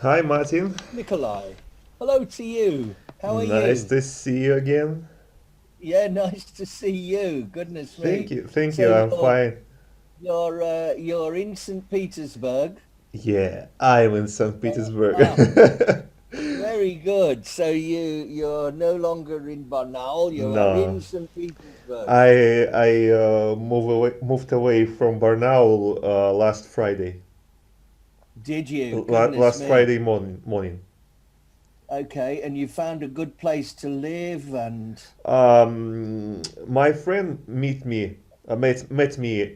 Hi, Martin. Nikolai, hello to you. How are Nice you? to see you again. Yeah, nice to see you. Goodness Thank me. you, thank So you. I'm fine. you're in St. Petersburg. Yeah, I'm in St. Petersburg. Ah, very good. So you're no longer in Banal. You are No, in St. Petersburg. I moved away from Barnaul last Friday. Did you? Goodness Last me. Friday morning. Okay, and you found a good place to live and My friend met me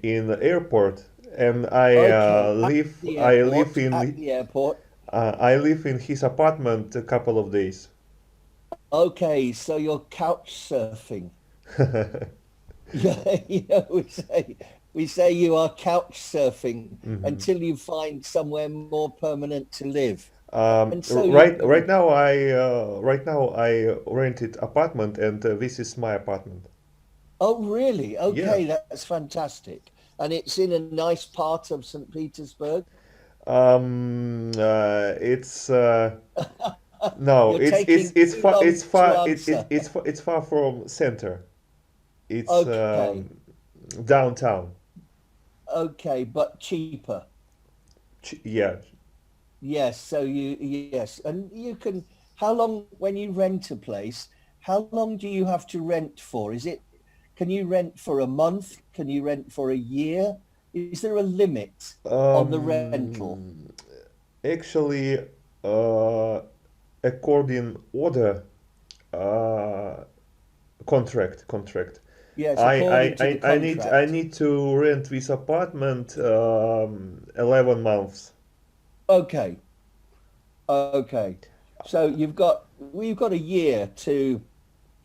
in the airport, and okay, at the airport, at the airport. I live in his apartment a couple of days. Okay, so you're couch surfing. Yeah, we say you are couch surfing Mhm. until you find somewhere more permanent to live. And so Right now I rented apartment, and this is my apartment. oh really? Yeah. Okay, that's fantastic. And it's in a nice part of St. Petersburg. It's no, You're taking too long to answer. it's far from center. It's Okay, downtown. okay, but cheaper. Yeah. Yes, so yes, and you can, how long, when you rent a place, how long do you have to rent for? Can you rent for a month? Can you rent for a year? Is there a limit on the rental? Um, Actually, uh, according order, uh, contract. Yes, according to the I contract. need to rent this apartment 11 months. Okay, okay. So we've got a year to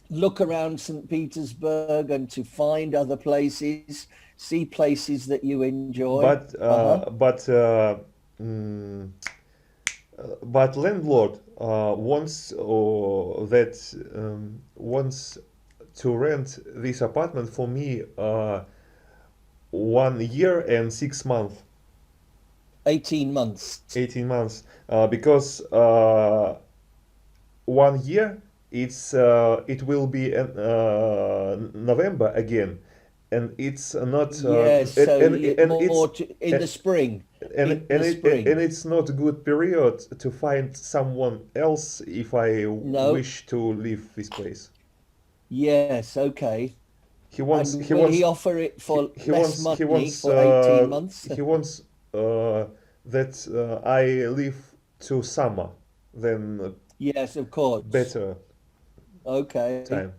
look around St. Petersburg and to find other places, see places that you enjoy. But Uh-huh. mm, but landlord wants to rent this apartment for me 1 year and 6 months, 18 months. 18 months, because 1 year it will be November again, and it's not Yes, so it's more in the spring, in the and spring. it's not a good period to find someone else if I No, wish to leave this place. yes, okay. He wants And will he offer it for less money for 18 months? he wants that I leave to summer, then Yes, of course. better Okay. time.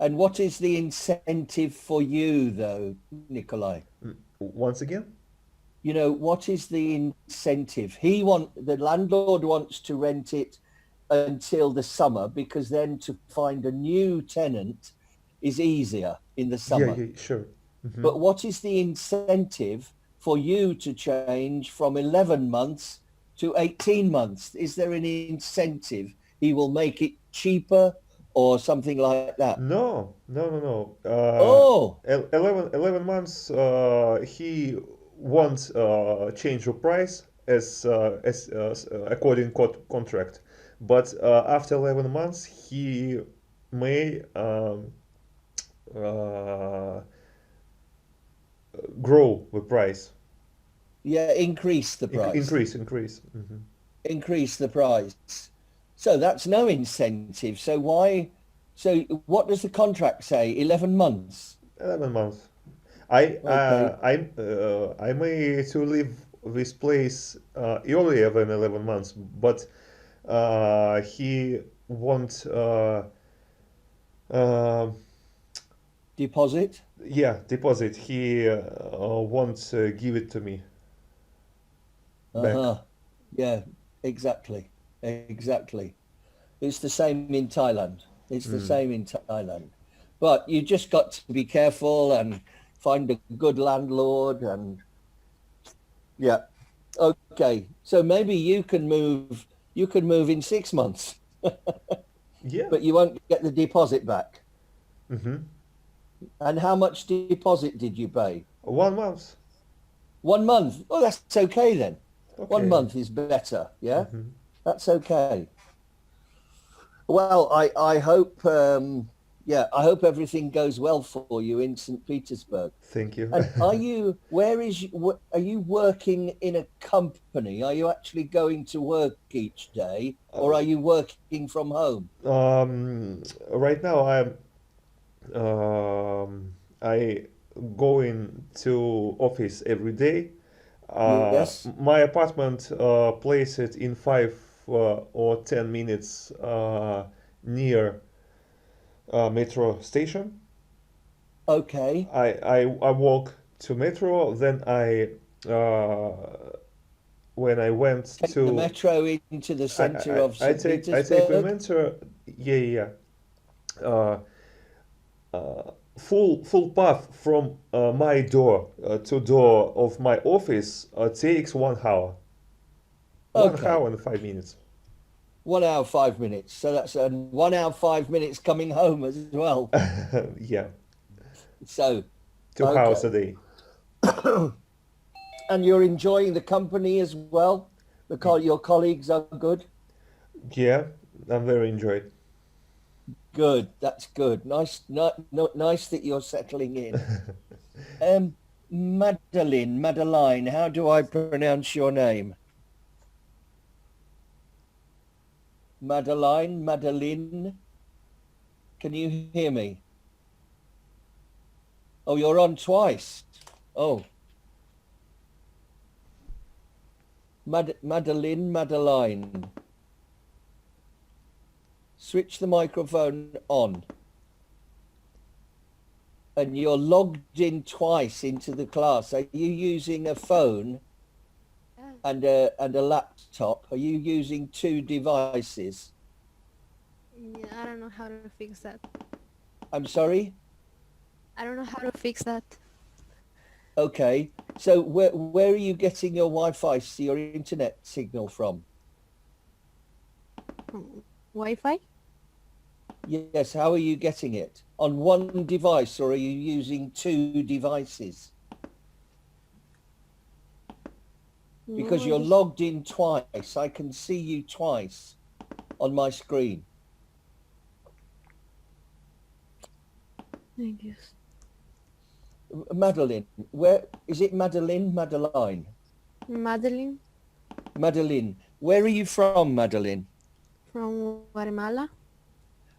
And what is the incentive for you, though, Nikolai? Once again. What is the incentive? The landlord wants to rent it until the summer because then to find a new tenant is easier in the Yeah, summer. yeah, sure. Hmm. But what is the incentive for you to change from 11 months to 18 months? Is there an incentive? He will make it cheaper or something like that. No, no, no, no. 11 months. He won't change the price as according contract, but after 11 months, he may uh, grow the price, yeah, increase the price. increase. Hmm. Increase the price. So that's no incentive. So what does the contract say? 11 months. 11 months. Okay. I may to leave this place earlier than 11 months, but he won't. Uh, Deposit? yeah, deposit. He won't give it to me back. Uh-huh. Yeah, exactly. Exactly. It's the same in Thailand. It's the Mm. same in Thailand. But you just got to be careful and find a good landlord and yeah. Okay. So maybe you can move in 6 months, Yeah. but you won't get the deposit back. Mm-hmm. And how much deposit did you pay? 1 month. 1 month. Oh, that's okay then. One Okay. month is better. Yeah. Mm-hmm. That's okay. Well, I hope, yeah, I hope everything goes well for you in St. Petersburg. Thank you. And are you, are you working in a company? Are you actually going to work each day, or are you working from home? Right now I going to office every day. Yes. My apartment placed in 5 or 10 minutes near metro station. Okay. I walk to metro, then when I went Take the to metro into the center of I St. take the Petersburg. metro. Yeah, yeah. Uh, full path from my door to door of my office takes 1 hour. One Okay. hour and 5 minutes. 1 hour, 5 minutes. So that's 1 hour, 5 minutes coming home as well. Yeah, So, 2 hours a okay. day. And you're enjoying the company as well? Your colleagues are good? Yeah, I'm very enjoyed. Good. That's good. Nice, nice that you're settling in. Madelyne, how do I pronounce your name? Madelyne. Can you hear me? Oh, you're on twice. Oh, Madelyne. Switch the microphone on. And you're logged in twice into the class. Are you using a phone and a laptop? Are you using two devices? Yeah, I don't know how to fix that. I'm sorry? I don't know how to fix that. Okay. So where are you getting your Wi-Fi, your internet signal from? Wi-Fi? Yes, how are you getting it? On one device, or are you using two devices? Because No, you're just logged in twice. I can see you twice on my screen. I guess. Madelyne, where is it? Madelyne? Madelyne Madelyne, where are you from, Madelyne? from Guatemala.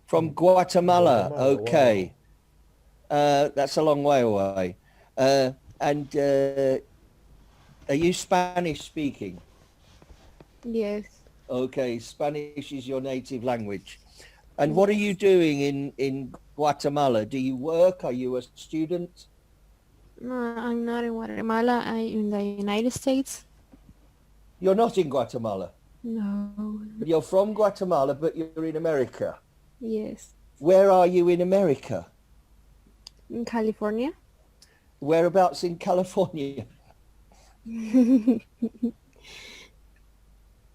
From Guatemala. Guatemala, wow. Okay. That's a long way away. And are you Spanish speaking? Yes. Okay, Spanish is your native language. And what are you Yes. doing in Guatemala? Do you work? Are you a student? No, I'm not in Guatemala. I'm in the United States. You're not in Guatemala. No. You're from Guatemala, but you're in America. Yes. Where are you in America? In California. Whereabouts in California?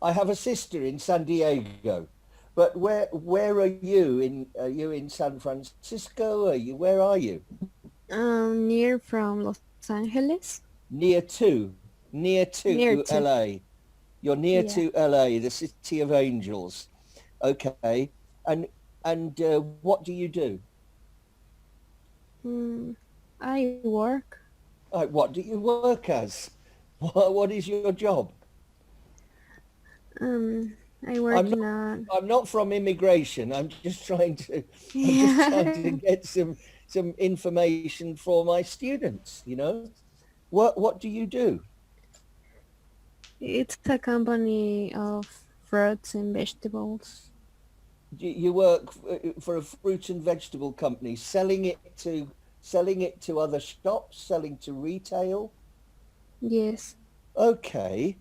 I have a sister in San Diego. But where are you in? Are you in San Francisco? Where are you? Near from Los Angeles. Near to Near to. LA. You're near Yeah. to LA, the city of angels. Okay. And what do you do? Mm, I work. What do you work as? What is your job? Um, I work I'm in not a. I'm not from immigration. I'm just trying to Yeah. get some information for my students, you know? What do you do? It's a company of fruits and vegetables. You work for a fruit and vegetable company, selling it to other shops, selling to retail. Yes. Okay.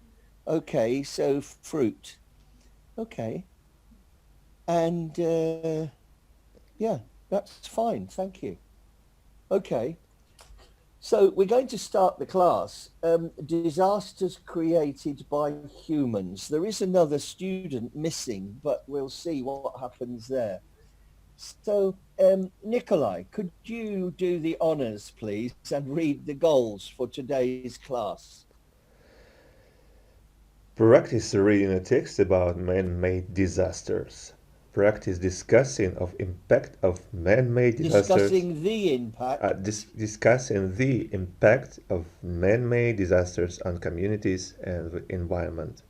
Okay, so fruit. Okay. And yeah, that's fine. Thank you. Okay. So we're going to start the class. Disasters created by humans. There is another student missing, but we'll see what happens there. So, Nikolai, could you do the honors, please, and read the goals for today's class? Practice reading a text about man-made disasters. Practice discussing of impact of man-made disasters. Discussing the impact. Discussing the impact of man-made disasters on communities and the environment.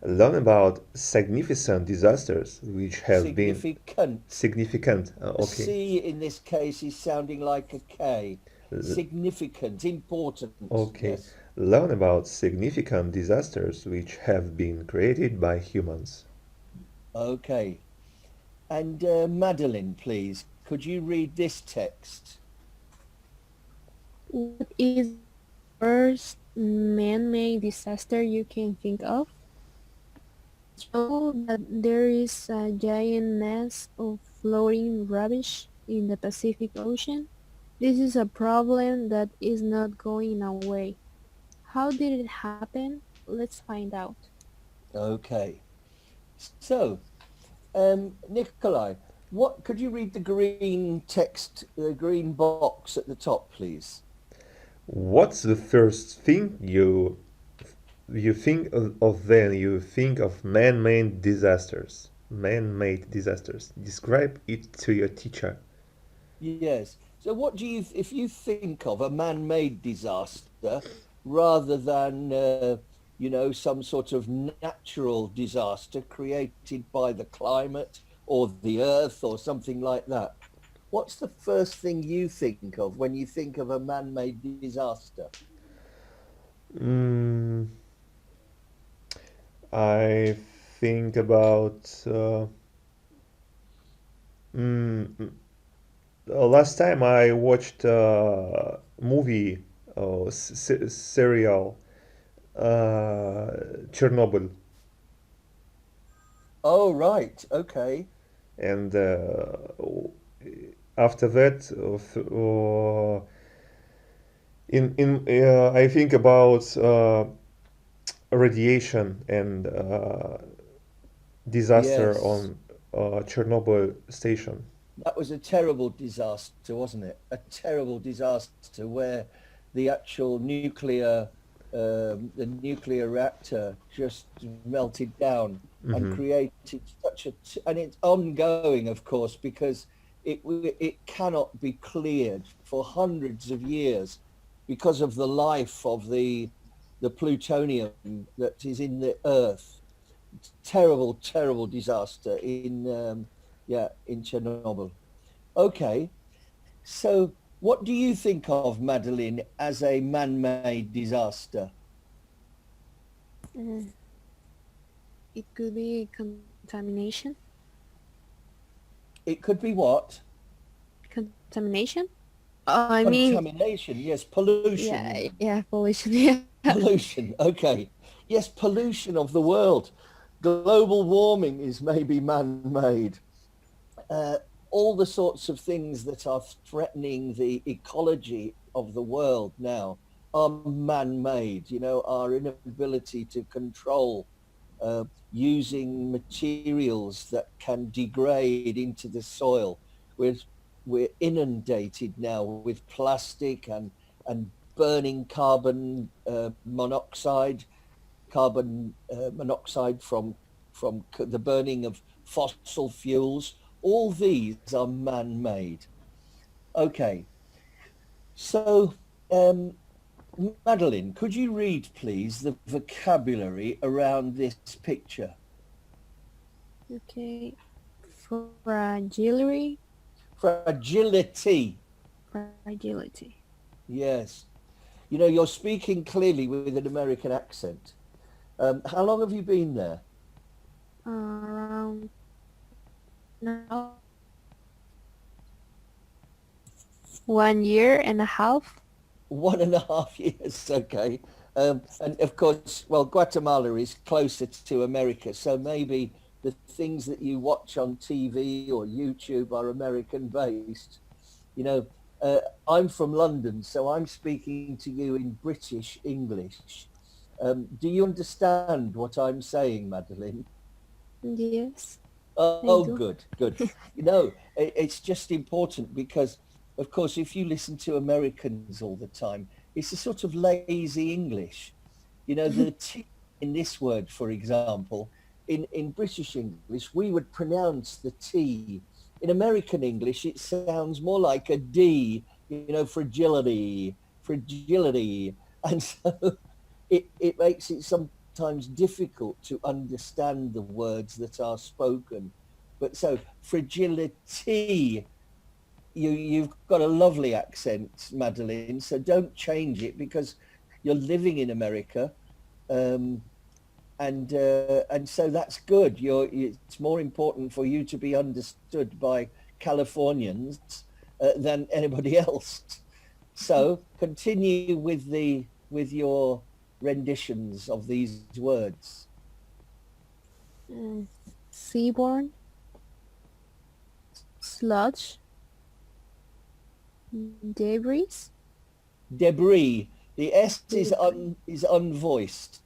Learn about significant disasters which have been significant. The C in this case is sounding like a K. Significant, important. Okay. Yes. Learn about significant disasters which have been created by humans. Okay. And Madelyne, please, could you read this text? What is the first man-made disaster you can think of? So that there is a giant mass of floating rubbish in the Pacific Ocean. This is a problem that is not going away. How did it happen? Let's find out. Okay. So, Nikolai, what could you read the green text, the green box at the top, please? What's the first thing you think of when you think of man-made disasters? Man-made disasters. Describe it to your teacher. Yes. So what do you, if you think of a man-made disaster rather than, some sort of natural disaster created by the climate or the earth or something like that, what's the first thing you think of when you think of a man-made disaster? I think about last time I watched a movie serial Chernobyl, Oh, right. Okay. and after that I think about radiation and disaster Yes. on Chernobyl station. That was a terrible disaster, wasn't it? A terrible disaster where the actual the nuclear reactor just melted down and created and it's ongoing, of course, because it cannot be cleared for hundreds of years because of the life of the plutonium that is in the earth. Terrible, terrible disaster in Chernobyl. Okay, so what do you think of, Madelyne, as a man-made disaster? It could be contamination. It could be what? Contamination? I mean, Contamination, yes, pollution. yeah, pollution. Yeah. Pollution, okay. Yes, pollution of the world. Global warming is maybe man-made. All the sorts of things that are threatening the ecology of the world now are man-made. Our inability to control using materials that can degrade into the soil. We're inundated now with plastic and burning carbon monoxide from the burning of fossil fuels. All these are man-made. Okay, so Madelyne, could you read, please, the vocabulary around this picture? Okay. Fragility. Fragility. Fragility. Yes. You're speaking clearly with an American accent. How long have you been there? Around now 1.5 years. 1.5 years, okay. And of course, well, Guatemala is closer to America, so maybe the things that you watch on TV or YouTube are American based. I'm from London, so I'm speaking to you in British English. Do you understand what I'm saying, Madelyne? Yes. Oh, I do. good. It's just important because, of course, if you listen to Americans all the time, it's a sort of lazy English. The T this word, for example, in British English, we would pronounce the T. In American English, it sounds more like a D, you know, fragility, fragility. And so it makes it sometimes difficult to understand the words that are spoken. But so fragility, you've got a lovely accent, Madelyne, so don't change it because you're living in America. Um, and so that's good. It's more important for you to be understood by Californians than anybody else. So continue with your renditions of these words. Seaborne, sludge, debris, Debris. The S debris. is unvoiced.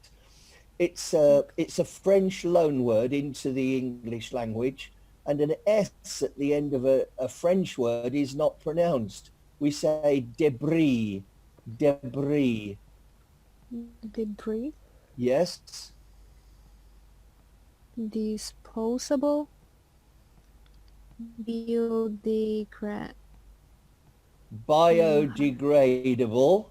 It's a French loan word into the English language, and an S at the end of a French word is not pronounced. We say debris, debris. Debris, Yes, disposable, biodegra- biodegradable,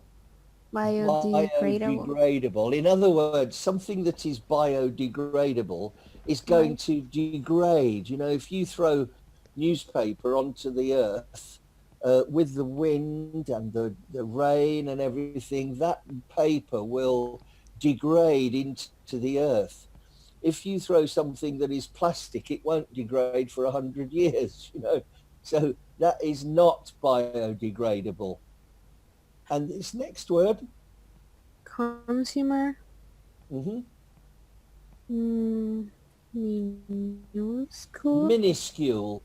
biodegradable. biodegradable. In other words, something that is biodegradable is going Right. to degrade. You know, if you throw newspaper onto the earth with the wind and the rain and everything, that paper will degrade into the earth. If you throw something that is plastic, it won't degrade for 100 years, you know. So that is not biodegradable. And this next word, Consumer, mhm, mm, minuscule, minuscule,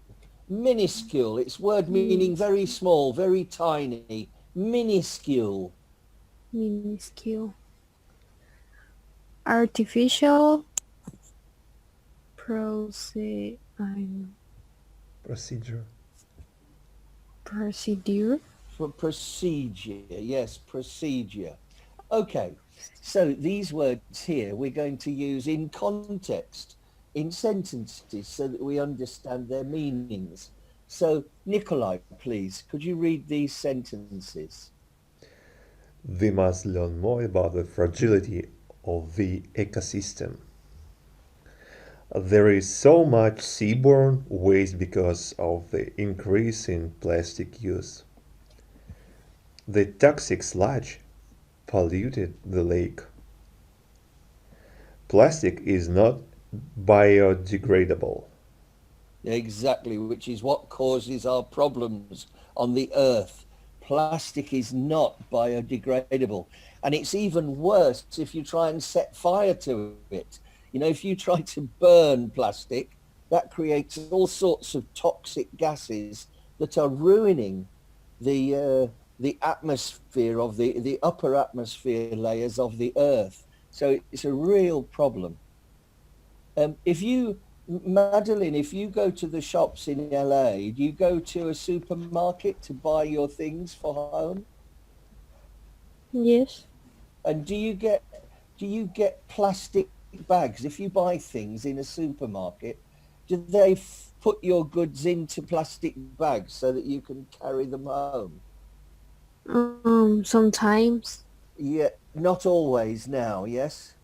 minuscule. It's word meaning minis- very small, very tiny, minuscule. minuscule, artificial, Procedure. procedure, For procedure, yes, procedure. Okay, so these words here we're going to use in context, in sentences, so that we understand their meanings. So, Nikolai, please, could you read these sentences? We must learn more about the fragility of the ecosystem. There is so much seaborne waste because of the increase in plastic use. The toxic sludge polluted the lake. Plastic is not biodegradable. Exactly, which is what causes our problems on the earth. Plastic is not biodegradable. And it's even worse if you try and set fire to it. You know, if you try to burn plastic, that creates all sorts of toxic gases that are ruining the atmosphere of the upper atmosphere layers of the earth. So it's a real problem. If you, Madelyne, if you go to the shops in LA, do you go to a supermarket to buy your things for home? yes, And do you get plastic bags if you buy things in a supermarket? Do they put your goods into plastic bags so that you can carry them home? sometimes, Yeah, not always now, yes?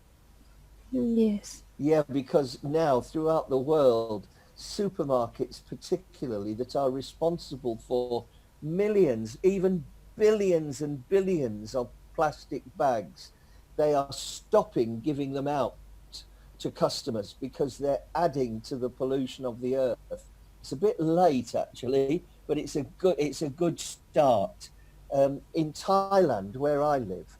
yes, Yeah, because now throughout the world, supermarkets particularly that are responsible for millions, even billions and billions of plastic bags, they are stopping giving them out to customers because they're adding to the pollution of the earth. It's a bit late actually, but it's a good start. In Thailand, where I live,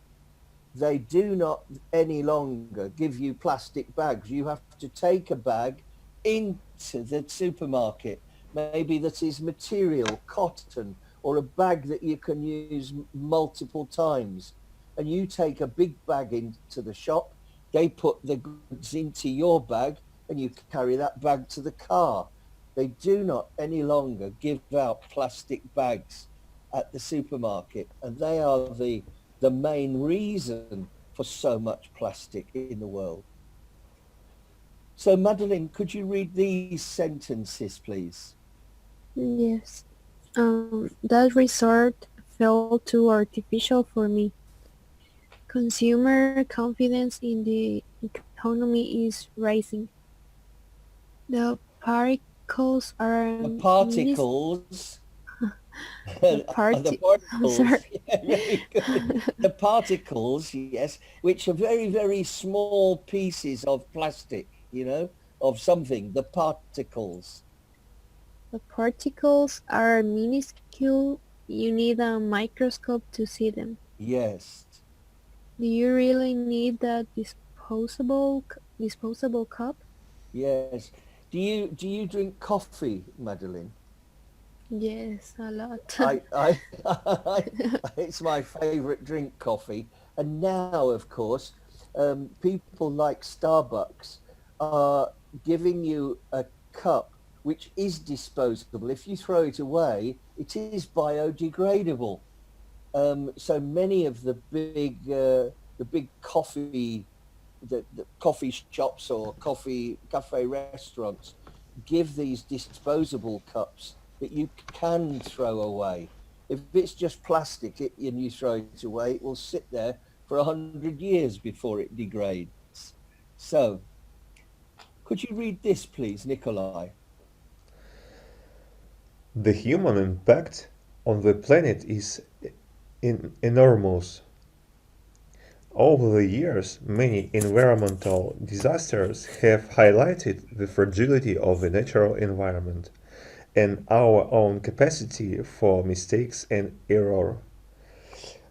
they do not any longer give you plastic bags. You have to take a bag into the supermarket, maybe that is material, cotton, or a bag that you can use multiple times. And you take a big bag into the shop, they put the goods into your bag, and you carry that bag to the car. They do not any longer give out plastic bags at the supermarket, and they are the main reason for so much plastic in the world. So, Madelyne, could you read these sentences, please? Yes. That resort felt too artificial for me. Consumer confidence in the economy is rising. The particles The are particles, the the party. I'm particles, sorry. yeah, very good. The particles, yes, which are very, very small pieces of plastic, of something, the particles. The particles are minuscule. You need a microscope to see them. Yes, Do you really need that disposable cup? yes. Do you drink coffee, Madelyne? Yes, a lot. I it's my favorite drink, coffee. And now, of course, people like Starbucks are giving you a cup which is disposable. If you throw it away, it is biodegradable. So many of the big the coffee shops or cafe restaurants give these disposable cups that you can throw away. If it's just plastic and you throw it away, it will sit there for 100 years before it degrades. So, could you read this, please, Nikolai? The human impact on the planet is enormous. Over the years, many environmental disasters have highlighted the fragility of the natural environment and our own capacity for mistakes and error.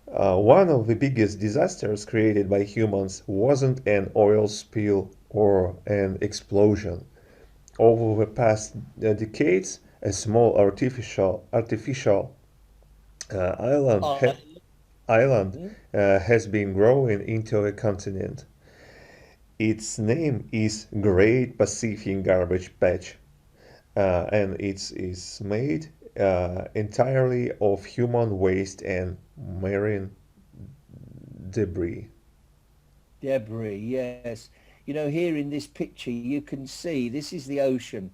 One of the biggest disasters created by humans wasn't an oil spill or an explosion. Over the past decades, a small artificial island I, island has been growing into a continent. Its name is Great Pacific Garbage Patch, and it is made entirely of human waste and marine debris. Debris, yes. Here in this picture, you can see this is the ocean.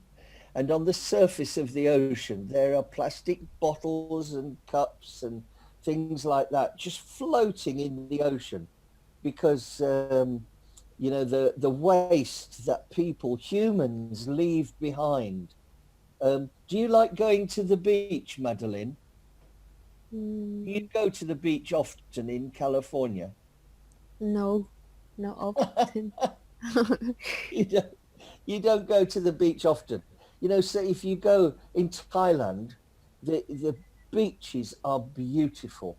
And on the surface of the ocean, there are plastic bottles and cups and things like that just floating in the ocean because, the waste that humans, leave behind. Do you like going to the beach, Madelyne? Do you Mm, go to the beach often in California? no, not often. You don't, you don't go to the beach often. So if you go in Thailand, the beaches are beautiful.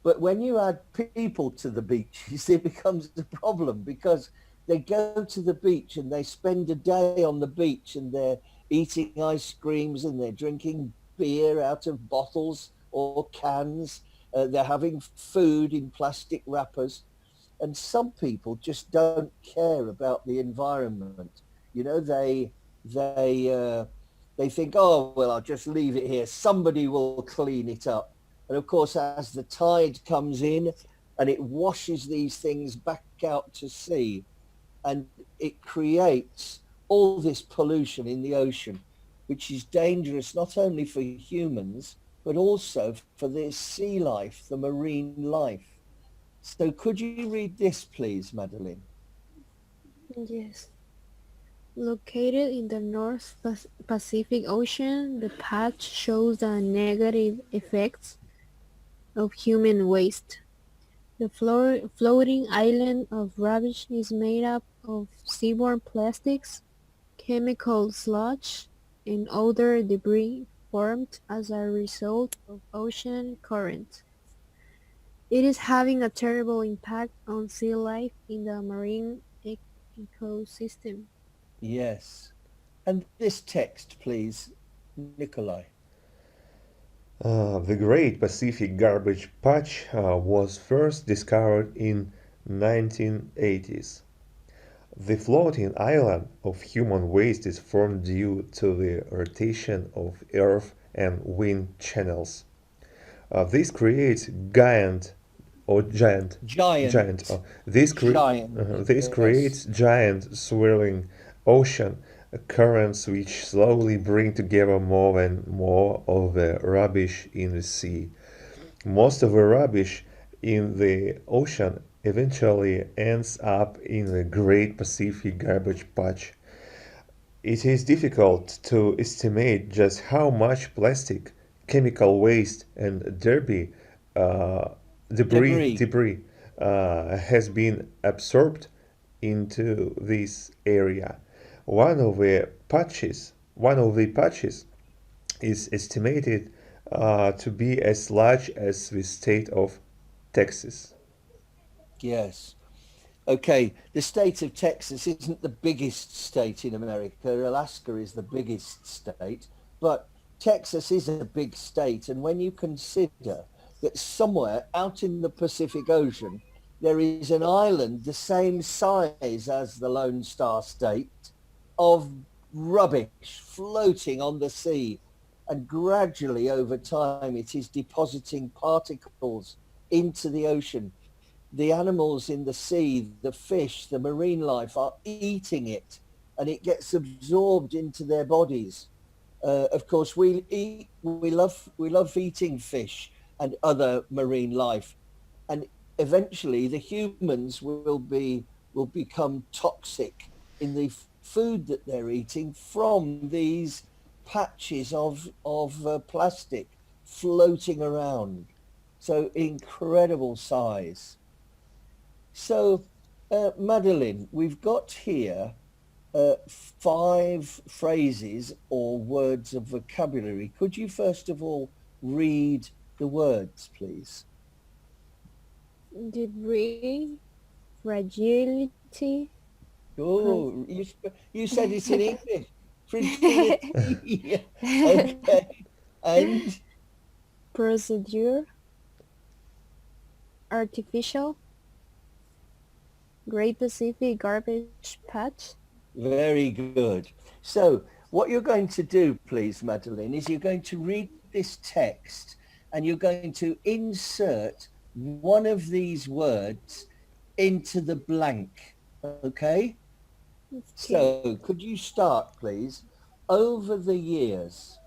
But when you add people to the beaches, it becomes a problem because they go to the beach and they spend a day on the beach and they're eating ice creams and they're drinking beer out of bottles or cans. They're having food in plastic wrappers. And some people just don't care about the environment. You know, they think, oh well, I'll just leave it here. Somebody will clean it up. And of course, as the tide comes in and it washes these things back out to sea, and it creates all this pollution in the ocean, which is dangerous not only for humans, but also for the sea life, the marine life. So could you read this, please, Madelyne? Yes. Located in the North Pacific Ocean, the patch shows the negative effects of human waste. The floating island of rubbish is made up of seaborne plastics, chemical sludge, and other debris formed as a result of ocean currents. It is having a terrible impact on sea life in the marine ecosystem. Yes. And this text, please, Nikolai. The Great Pacific Garbage Patch was first discovered in 1980s. The floating island of human waste is formed due to the rotation of Earth and wind channels. This creates giant or giant. Giant. Giant. Oh, this Giant. this Yes. creates giant swirling ocean currents which slowly bring together more and more of the rubbish in the sea. Most of the rubbish in the ocean eventually ends up in the Great Pacific Garbage Patch. It is difficult to estimate just how much plastic, chemical waste, and uh, Debris. debris has been absorbed into this area. One of the patches is estimated to be as large as the state of Texas. Yes. Okay, the state of Texas isn't the biggest state in America. Alaska is the biggest state, but Texas is a big state. And when you consider that somewhere out in the Pacific Ocean, there is an island the same size as the Lone Star State of rubbish floating on the sea. And gradually over time, it is depositing particles into the ocean. The animals in the sea, the fish, the marine life are eating it, and it gets absorbed into their bodies. Of course, we love eating fish and other marine life, and eventually the humans will become toxic in the food that they're eating from these patches of plastic floating around. So incredible size. So, Madelyne, we've got here five phrases or words of vocabulary. Could you first of all read the words, please? Debris, fragility, pros- Oh, you said it in English. Fragility. Okay. And procedure, artificial, Great Pacific Garbage Patch. very good. So what you're going to do, please, Madelyne, is you're going to read this text and you're going to insert one of these words into the blank. Okay? Okay. So could you start, please? Over the years.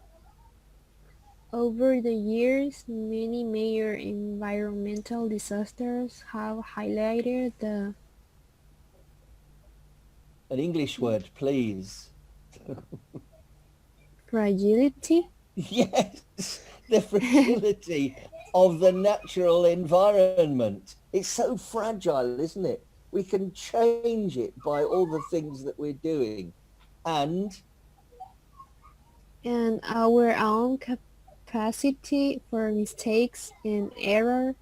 Over the years, many major environmental disasters have highlighted the An English word, please. fragility. Yes, the fragility of the natural environment. It's so fragile, isn't it? We can change it by all the things that we're doing. And And our own capacity for mistakes and error.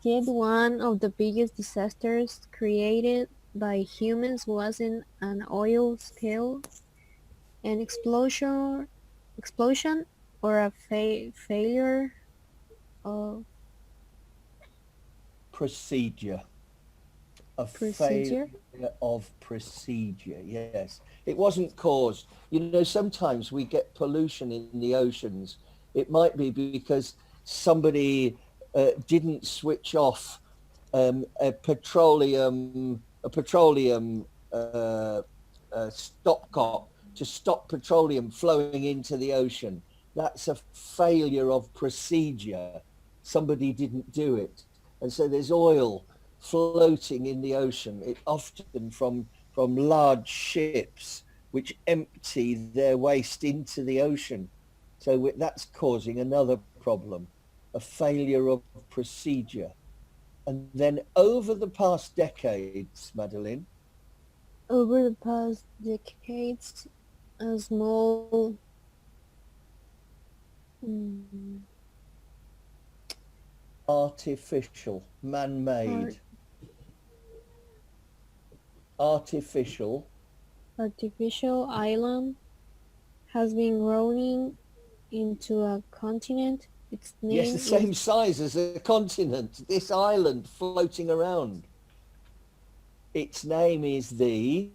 Yet one of the biggest disasters created by humans wasn't an oil spill, an explosion, or a failure of procedure, a failure procedure. of procedure. Yes, it wasn't caused. You know, sometimes we get pollution in the oceans. It might be because somebody didn't switch off a petroleum stopcock to stop petroleum flowing into the ocean. That's a failure of procedure. Somebody didn't do it. And so there's oil floating in the ocean, it often from large ships which empty their waste into the ocean. So that's causing another problem, a failure of procedure. And then over the past decades, Madelyne, Over the past decades, a small mm, artificial, art, man-made, artificial, artificial island has been growing into a continent. Its yes, the name same is size as a continent, this island floating around. Its name is the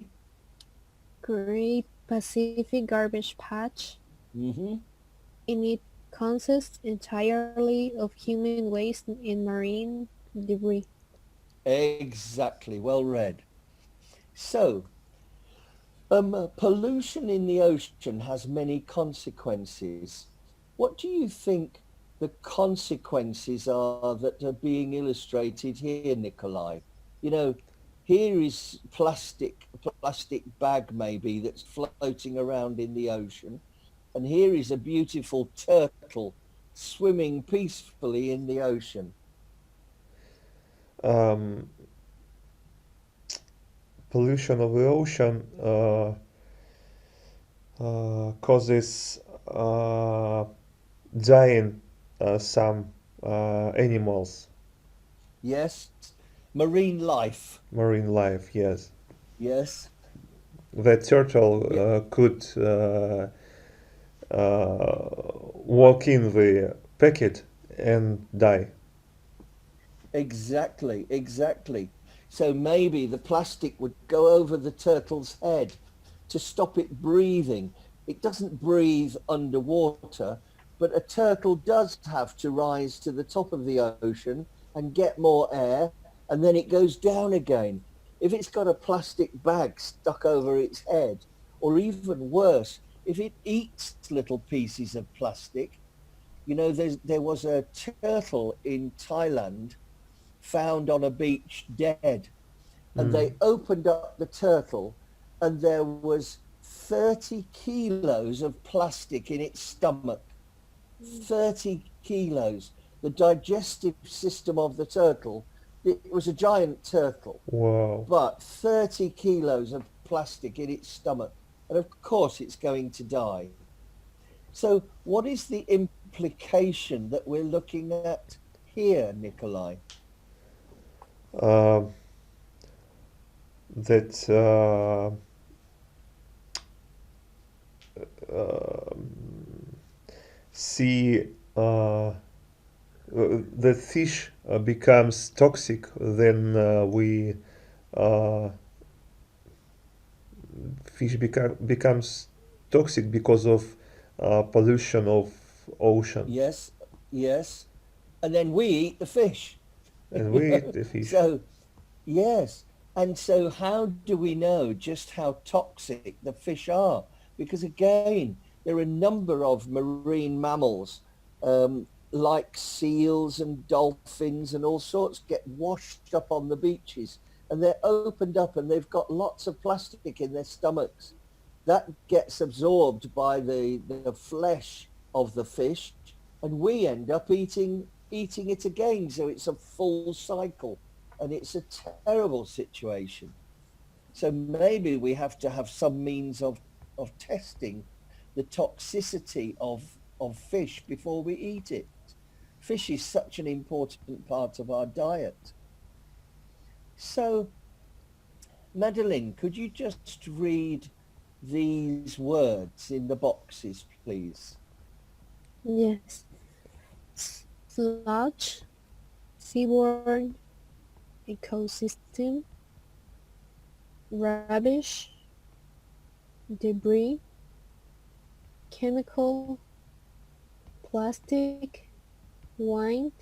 Great Pacific Garbage Patch, mhm, and it consists entirely of human waste and marine debris. Exactly, well read. So, pollution in the ocean has many consequences. What do you think the consequences are that are being illustrated here, Nikolai? You know, here is plastic bag maybe that's floating around in the ocean, and here is a beautiful turtle swimming peacefully in the ocean. Um, Pollution of the ocean causes dying some animals, Yes, marine life. marine life. Yes, Yes. the turtle Yeah, could walk in the packet and die. exactly, exactly. So maybe the plastic would go over the turtle's head to stop it breathing. It doesn't breathe underwater, but a turtle does have to rise to the top of the ocean and get more air, and then it goes down again. If it's got a plastic bag stuck over its head, or even worse, if it eats little pieces of plastic, there was a turtle in Thailand found on a beach dead, and Mm. they opened up the turtle, and there was 30 kilos of plastic in its stomach. 30 kilos. The digestive system of the turtle, it was a giant turtle, Wow. but 30 kilos of plastic in its stomach. And of course, it's going to die. So, what is the implication that we're looking at here, Nikolai? Uh, that sea the fish becomes toxic, then we uh, fish becomes toxic because of pollution of ocean, Yes, yes. And then we eat the fish. and You we know? eat the fish. So, yes. And so how do we know just how toxic the fish are? Because again, there are a number of marine mammals, like seals and dolphins and all sorts, get washed up on the beaches, and they're opened up and they've got lots of plastic in their stomachs. That gets absorbed by the flesh of the fish, and we end up eating it again. So it's a full cycle, and it's a terrible situation. So maybe we have to have some means of testing the toxicity of fish before we eat it. Fish is such an important part of our diet. So, Madelyne, could you just read these words in the boxes, please? Yes. Sludge, seaborne ecosystem, rubbish, debris, chemical, plastic, wind,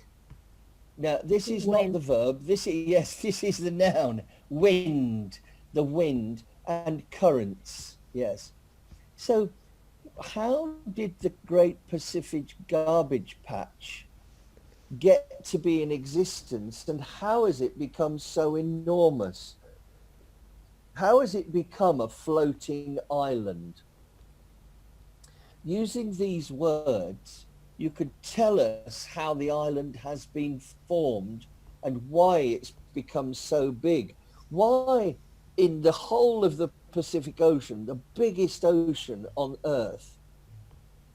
Now, this is not wind. the verb. This is, yes, this is the noun. Wind, the wind, and currents. Yes. So, how did the Great Pacific Garbage Patch get to be in existence, and how has it become so enormous? How has it become a floating island? Using these words, you could tell us how the island has been formed and why it's become so big. Why, in the whole of the Pacific Ocean, the biggest ocean on Earth,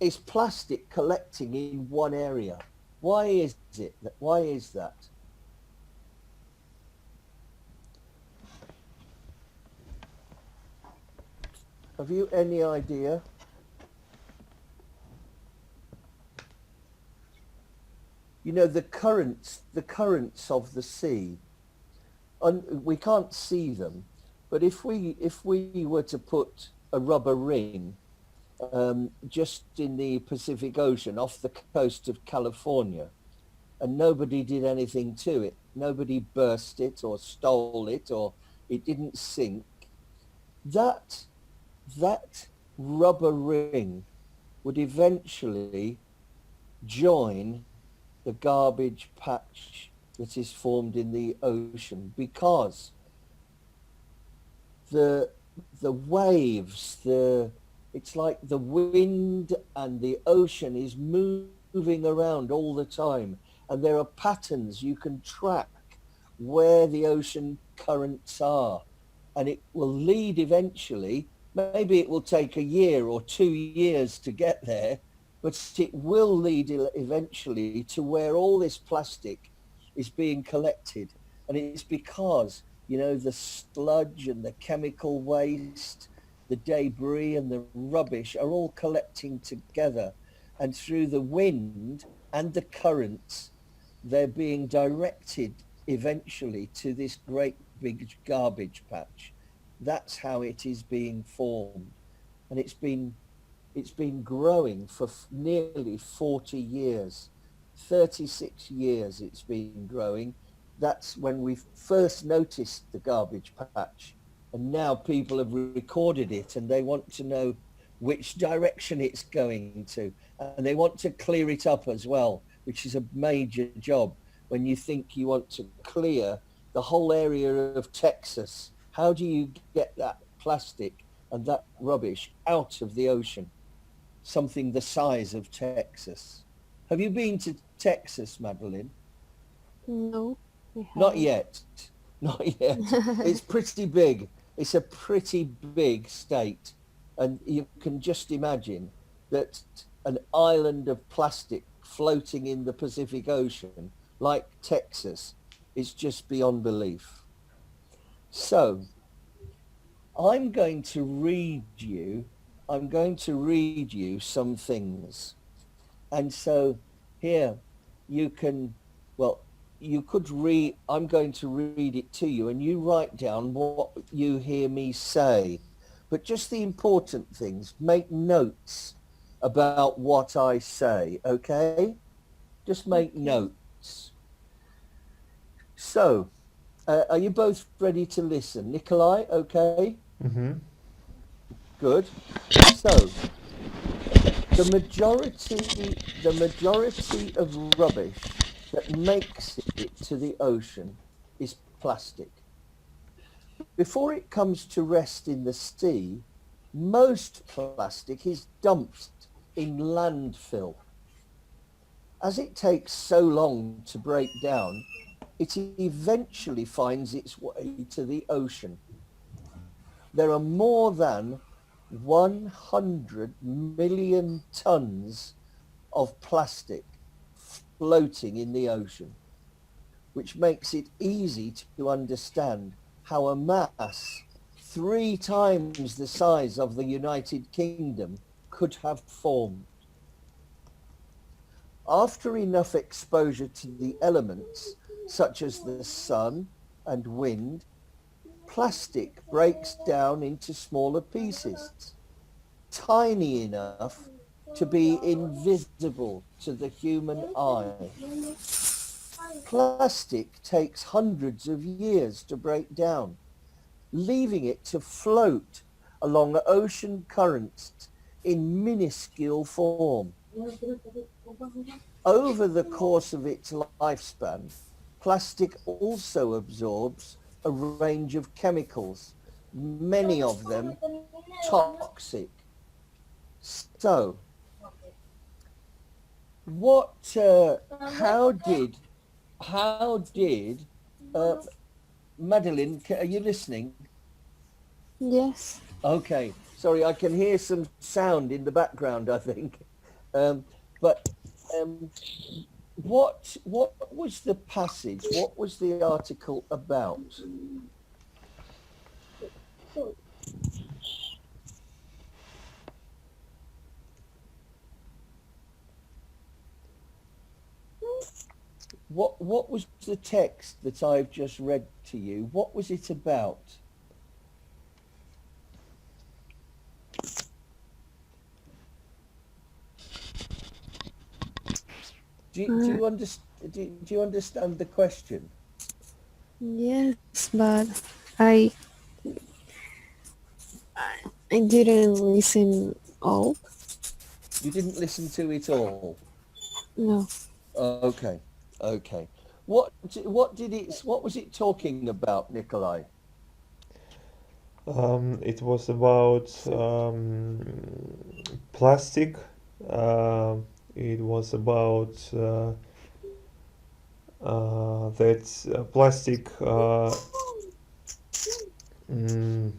is plastic collecting in one area? Why is it that? Why is that? Have you any idea? You know, the currents of the sea, and we can't see them, but if we were to put a rubber ring just in the Pacific Ocean off the coast of California, and nobody did anything to it, nobody burst it or stole it or it didn't sink, that rubber ring would eventually join the garbage patch that is formed in the ocean, because the waves, it's like the wind and the ocean is moving around all the time, and there are patterns you can track where the ocean currents are, and it will lead eventually. Maybe it will take a year or 2 years to get there, but it will lead eventually to where all this plastic is being collected. And it's because, you know, the sludge and the chemical waste, the debris and the rubbish are all collecting together. And through the wind and the currents, they're being directed eventually to this great big garbage patch. That's how it is being formed. And it's been growing for nearly 40 years. 36 years it's been growing. That's when we first noticed the garbage patch. And now people have recorded it and they want to know which direction it's going to. And they want to clear it up as well, which is a major job. When you think you want to clear the whole area of Texas, how do you get that plastic and that rubbish out of the ocean? Something the size of Texas. Have you been to Texas, Madelyne? No, I Not haven't. yet. Not yet. It's pretty big. It's a pretty big state. And you can just imagine that an island of plastic floating in the Pacific Ocean, like Texas, is just beyond belief. So I'm going to read you, some things. And so here you can, well, you could read, I'm going to read it to you and you write down what you hear me say. But just the important things, make notes about what I say, okay? Just make Okay. notes. So, are you both ready to listen? Nikolai, okay? Mm-hmm. Good. So, the majority of rubbish that makes it to the ocean is plastic. Before it comes to rest in the sea, most plastic is dumped in landfill. As it takes so long to break down, it eventually finds its way to the ocean. There are more than 100 million tons of plastic floating in the ocean, which makes it easy to understand how a mass 3 times the size of the United Kingdom could have formed. After enough exposure to the elements, such as the sun and wind, plastic breaks down into smaller pieces, tiny enough to be invisible to the human eye. Plastic takes hundreds of years to break down, leaving it to float along ocean currents in minuscule form. Over the course of its lifespan, plastic also absorbs a range of chemicals, many of them toxic. So, how did, uh, Madelyne, are you listening? Yes. Okay, sorry, I can hear some sound in the background, I think. But um, what was the passage? What was the article about? What was the text that I've just read to you? What was it about? Do Uh, you understand? Do you understand the question? Yes, but I I didn't listen all. You didn't listen to it all. No. Okay, okay. What was it talking about, Nikolai? It was about plastic. It was about that plastic mm,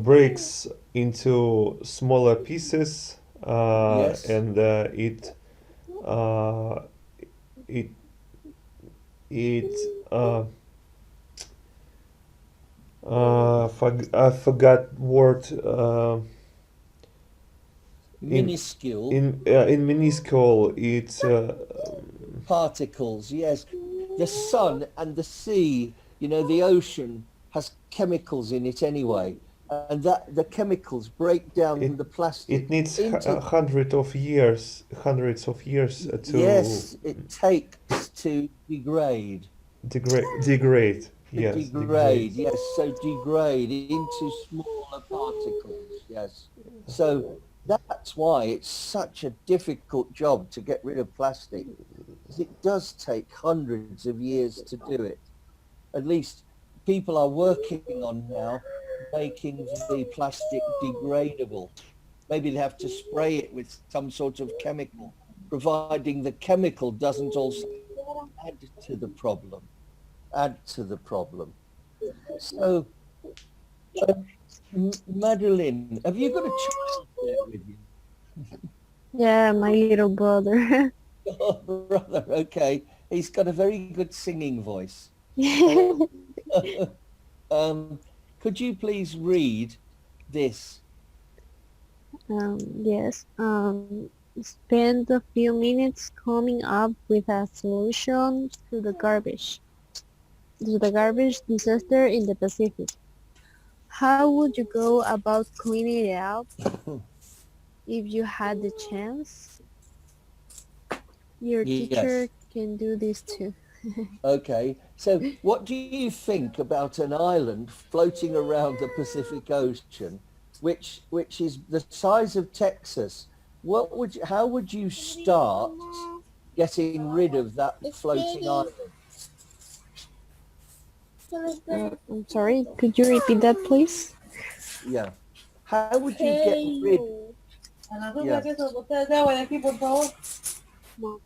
breaks into smaller pieces, Yes. and uh, it it I forgot word in Minuscule in minuscule. It's particles, yes. The sun and the sea, the ocean has chemicals in it anyway, and that the chemicals break down it the it plastic needs into, hundreds of years to yes, it takes to degrade. degrade. To Yes, degrade. degrade, yes, so degrade into smaller particles, yes. So that's why it's such a difficult job to get rid of plastic, because it does take hundreds of years to do it. At least people are working on now making the plastic degradable. Maybe they have to spray it with some sort of chemical, providing the chemical doesn't also add to the problem, add to the problem. So, Madelyne, have you got a child there with you? Yeah, my little brother. Oh, brother, okay. He's got a very good singing voice. Uh, could you please read this? Yes. Spend a few minutes coming up with a solution to the garbage disaster in the Pacific. How would you go about cleaning it up if you had the chance? Your teacher Yes. can do this too. Okay. So what do you think about an island floating around the Pacific Ocean, which is the size of Texas? How would you start getting rid of that floating island? I'm sorry, could you repeat that, please? Yeah. How would you get rid? Yeah, No.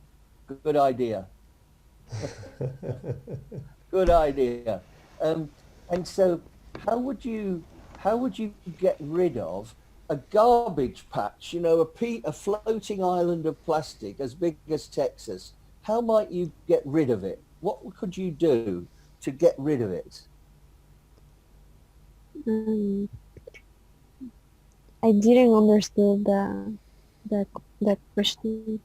good idea. Good idea. Um, and so how would you get rid of a garbage patch, a floating island of plastic as big as Texas? How might you get rid of it? What could you do to get rid of it? Um, I didn't understand that that question.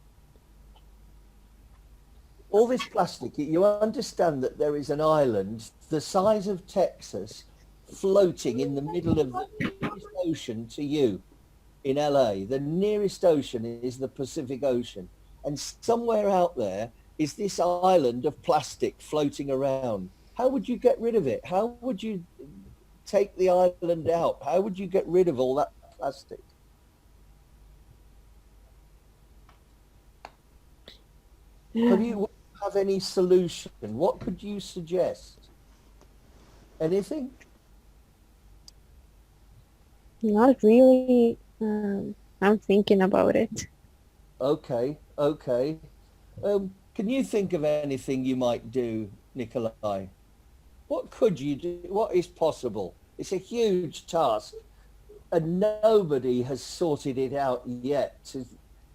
All this plastic, you understand that there is an island the size of Texas floating in the middle of the nearest ocean to you in LA. The nearest ocean is the Pacific Ocean. And somewhere out there is this island of plastic floating around. How would you get rid of it? How would you take the island out? How would you get rid of all that plastic? Have you have any solution? What could you suggest? Anything? Not really. I'm thinking about it. Okay, okay. Can you think of anything you might do, Nikolai? What could you do? What is possible? It's a huge task, and nobody has sorted it out yet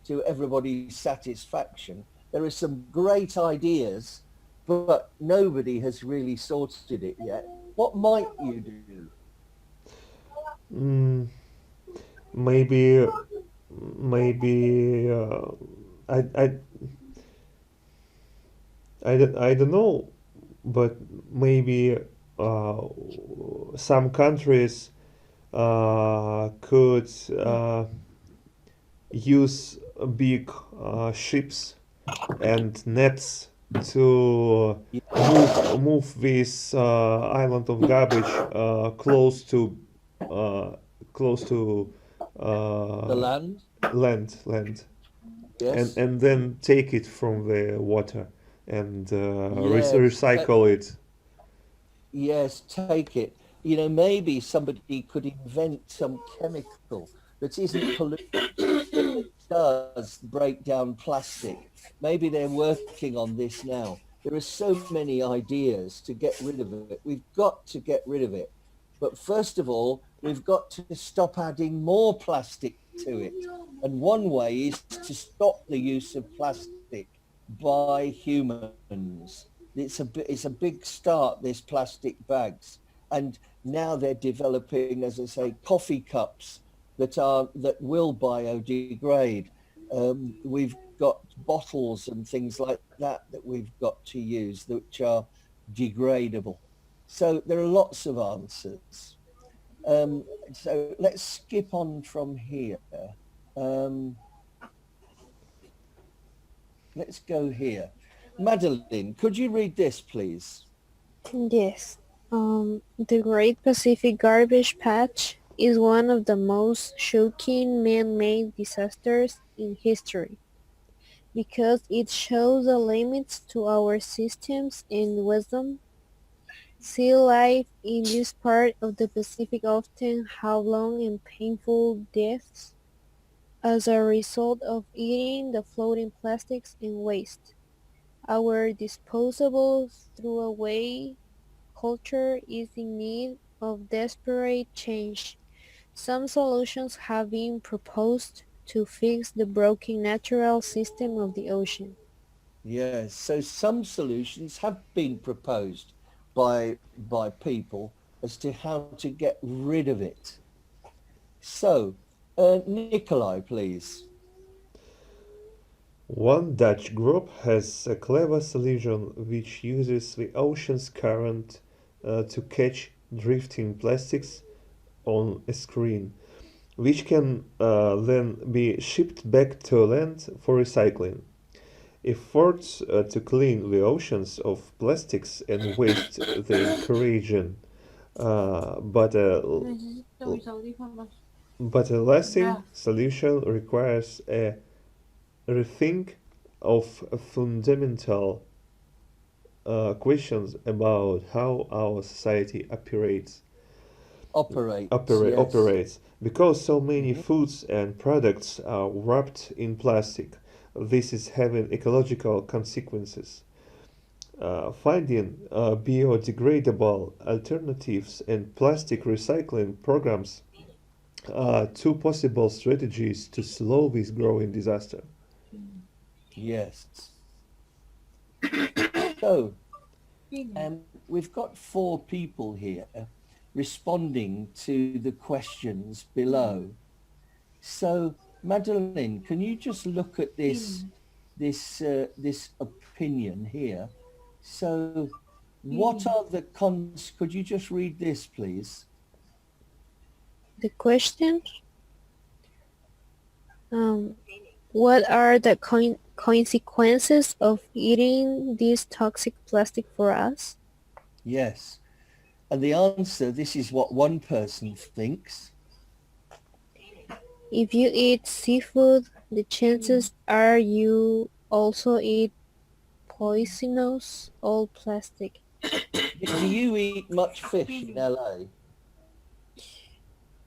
to everybody's satisfaction. There are some great ideas, but nobody has really sorted it yet. What might you do? Mm, maybe maybe I, I I don't know, but maybe uh, some countries could use big ships and nets to move this island of garbage uh, close to The uh, land? land, Yes. and then take it from the water and Yes. recycle it. Yes, take it. You know, maybe somebody could invent some chemical that isn't polluting, but that does break down plastic. Maybe they're working on this now. There are so many ideas to get rid of it. We've got to get rid of it. But first of all, we've got to stop adding more plastic to it. And one way is to stop the use of plastic by humans. It's a big start, this plastic bags. And now they're developing, as I say, coffee cups that will biodegrade. We've got bottles and things like that we've got to use, which are degradable. So there are lots of answers. So let's skip on from here. Um, let's go here. Madelyne, could you read this, please? Yes. The Great Pacific Garbage Patch is one of the most shocking man-made disasters in history because it shows the limits to our systems and wisdom. Sea life in this part of the Pacific often have long and painful deaths as a result of eating the floating plastics and waste. Our disposable throwaway culture is in need of desperate change. Some solutions have been proposed to fix the broken natural system of the ocean. Yes, so some solutions have been proposed by people as to how to get rid of it. So, Nikolai, please. One Dutch group has a clever solution which uses the ocean's current to catch drifting plastics on a screen, which can then be shipped back to land for recycling. Efforts to clean the oceans of plastics and waste the encouraging, uh, but a but a lasting solution requires a rethink of fundamental questions about how our society Operates, yes. operates because so many Mhm. foods and products are wrapped in plastic. This is having ecological consequences. Finding biodegradable alternatives and plastic recycling programs are two possible strategies to slow this growing disaster. Yes. So, we've got four people here responding to the questions below. So, Madeleine, can you just look at this opinion here? So, what are the cons? Could you just read this, please? The question, um, what are the consequences of eating this toxic plastic for us? Yes. And the answer, this is what one person thinks. If you eat seafood, the chances are you also eat poisonous old plastic. Do you eat much fish in LA?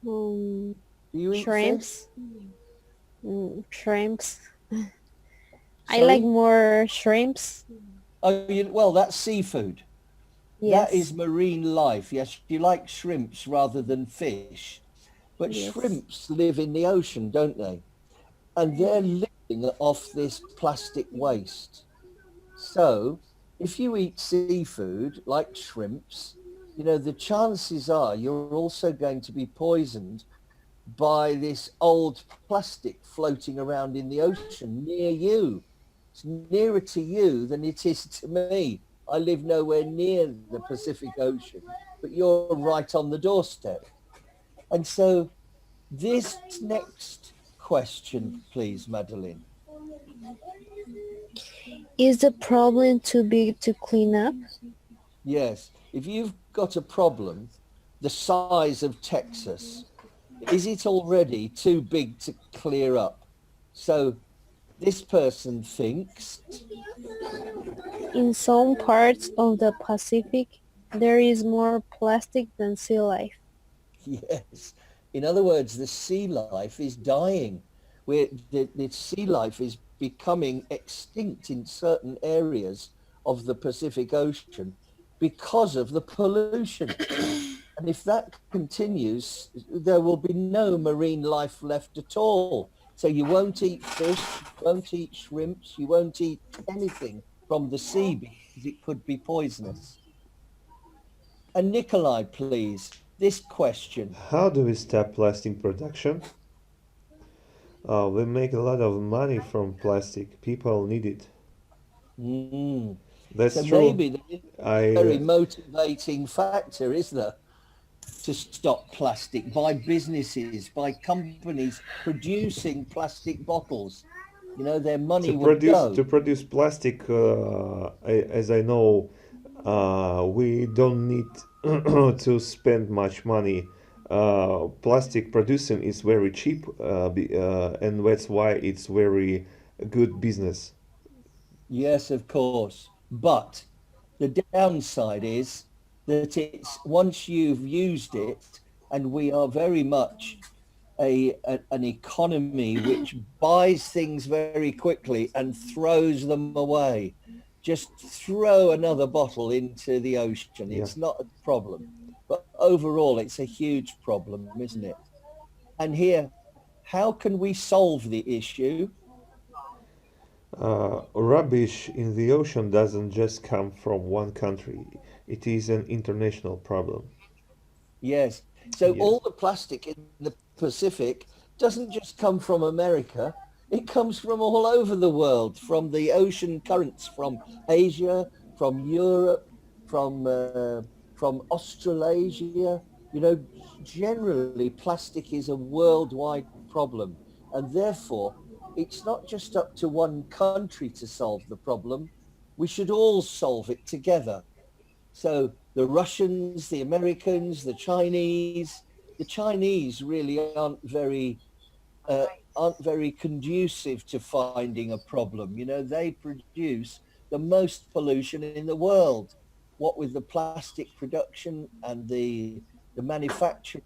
Um, Do you eat fish? shrimps, shrimps. I like Sorry? more shrimps. Oh, well, that's seafood. That is Yes, marine life. Yes, you like shrimps rather than fish. But yes. shrimps live in the ocean, don't they? And they're living off this plastic waste. So if you eat seafood like shrimps, you know, the chances are you're also going to be poisoned by this old plastic floating around in the ocean near you. It's nearer to you than it is to me. I live nowhere near the Pacific Ocean, but you're right on the doorstep. And so this next question, please, Madeleine. Is the problem too big to clean up? Yes. If you've got a problem the size of Texas, is it already too big to clear up? So this person thinks, In some parts of the Pacific, there is more plastic than sea life. yes. In other words, the sea life is dying. The sea life is becoming extinct in certain areas of the Pacific Ocean because of the pollution. And if that continues, there will be no marine life left at all. So you won't eat fish, you won't eat shrimps, you won't eat anything from the sea because it could be poisonous. And Nikolai, please, this question. How do we stop plastic production? We make a lot of money from plastic. People need it. Mm. That's So true. maybe there is a I very motivating factor, is there, to stop plastic by businesses, by companies producing plastic bottles. You know, their money would to go. produce plastic. As I know, we don't need to spend much money. Plastic producing is very cheap, and that's why it's very good business. Yes, of course. But the downside is that it's once you've used it, and we are very much an economy which buys things very quickly and throws them away. Just throw another bottle into the ocean. Yeah. It's not a problem. But overall, it's a huge problem, isn't it? And here, how can we solve the issue? Rubbish in the ocean doesn't just come from one country. It is an international problem. Yes. So Yes. all the plastic in the Pacific doesn't just come from America. It comes from all over the world, from the ocean currents, from Asia, from Europe, from uh, from Australasia. You know, generally plastic is a worldwide problem, and therefore it's not just up to one country to solve the problem. We should all solve it together. So the Russians, the Americans, the Chinese really aren't very conducive to finding a problem. You know, they produce the most pollution in the world. What with the plastic production and the manufacturing,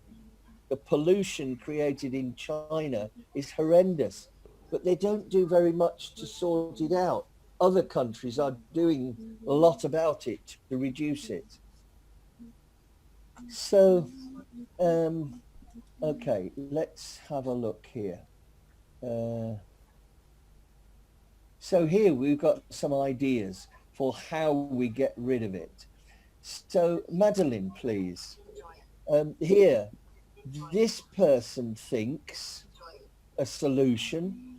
the pollution created in China is horrendous, but they don't do very much to sort it out. Other countries are doing a lot about it to reduce it. So, um, okay, let's have a look here. Uh, so here we've got some ideas for how we get rid of it. So, Madelyne, please. Here, this person thinks a solution.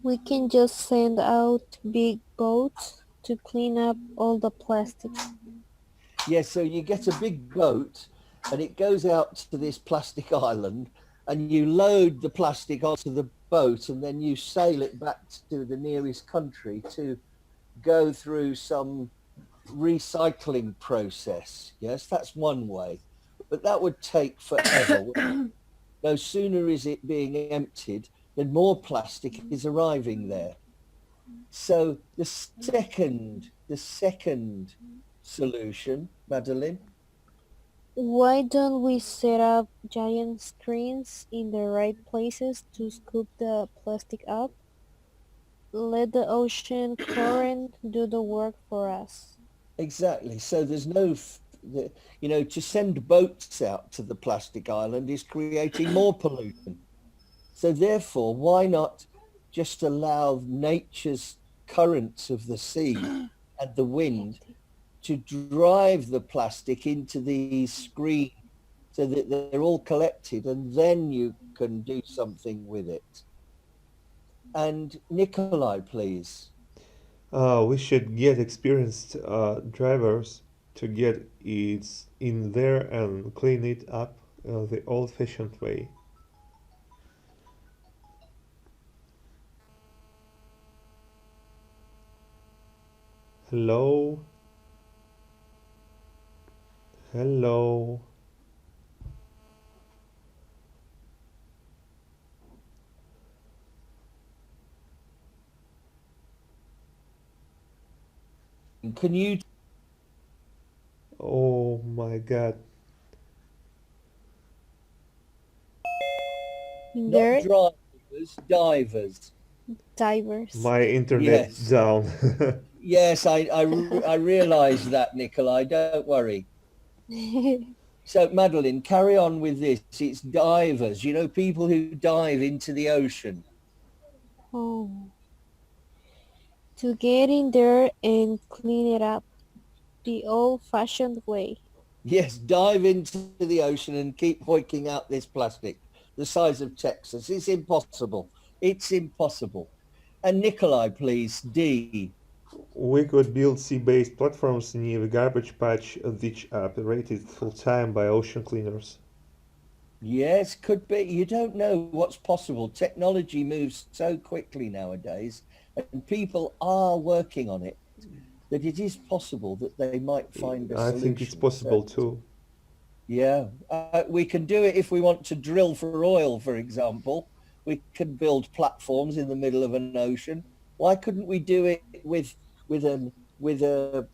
We can just send out big boats to clean up all the plastic. Yes, so you get a big boat and it goes out to this plastic island and you load the plastic onto the boat and then you sail it back to the nearest country to go through some recycling process. Yes, that's one way. But that would take forever. No sooner is it being emptied, then more plastic is arriving there. So the second solution, Madelyne. Why don't we set up giant screens in the right places to scoop the plastic up? Let the ocean current do the work for us. Exactly. So there's no, you know, to send boats out to the plastic island is creating more pollution. So therefore, why not just allow nature's currents of the sea and the wind to drive the plastic into these screens so that they're all collected and then you can do something with it. And Nikolai, please. We should get experienced drivers to get it in there and clean it up the old-fashioned way. Hello? Hello? Can you Oh my God. not There drivers, divers? divers. My internet Yes. down. Yes, I realize that, Nikolai. Don't worry. So, Madelyne, carry on with this. It's divers, you know, people who dive into the ocean. Oh, to get in there and clean it up the old-fashioned way. Yes, dive into the ocean and keep hoiking out this plastic the size of Texas. It's impossible. It's impossible. And Nikolai, please, D. We could build sea-based platforms near the garbage patch which are operated full-time by ocean cleaners. Yes, could be. You don't know what's possible. Technology moves so quickly nowadays, and people are working on it, that it is possible that they might find a I think it's solution. possible too. Yeah, we can do it if we want to drill for oil, for example. We can build platforms in the middle of an ocean. Why couldn't we do it with an with a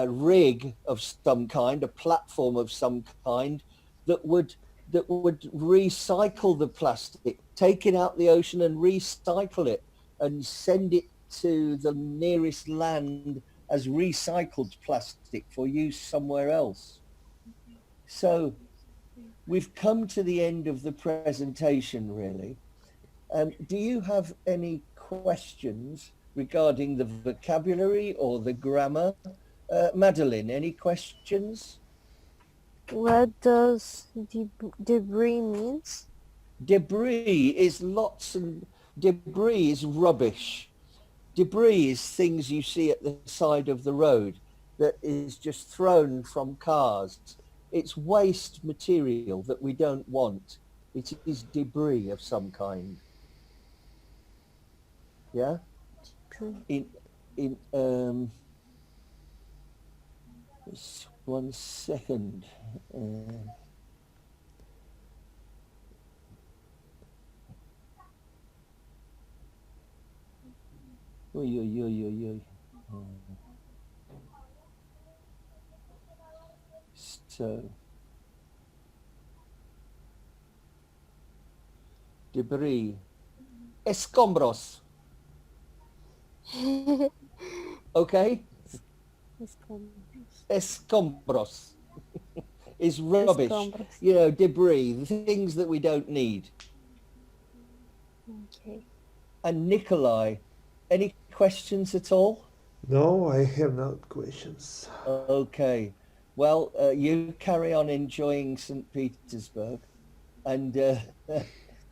rig of some kind, a platform of some kind that would recycle the plastic, take it out the ocean and recycle it and send it to the nearest land as recycled plastic for use somewhere else. So we've come to the end of the presentation, really. Do you have any questions regarding the vocabulary or the grammar? Madelyne, any questions? What does debris means? Debris is debris is rubbish. Debris is things you see at the side of the road that is just thrown from cars. It's waste material that we don't want. It is debris of some kind. Yeah. In in just 1 second. Oy, oy, oy, oy, oy. So debris, escombros. Okay, escombros is rubbish. Escombros. You know, debris, the things that we don't need. Okay. And Nikolai, any questions at all? No, I have no questions. Okay. Well, you carry on enjoying St. Petersburg, and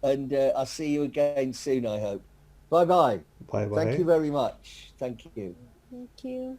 and I'll see you again soon, I hope. Bye bye. Bye Thank bye. you very much. Thank you. Thank you.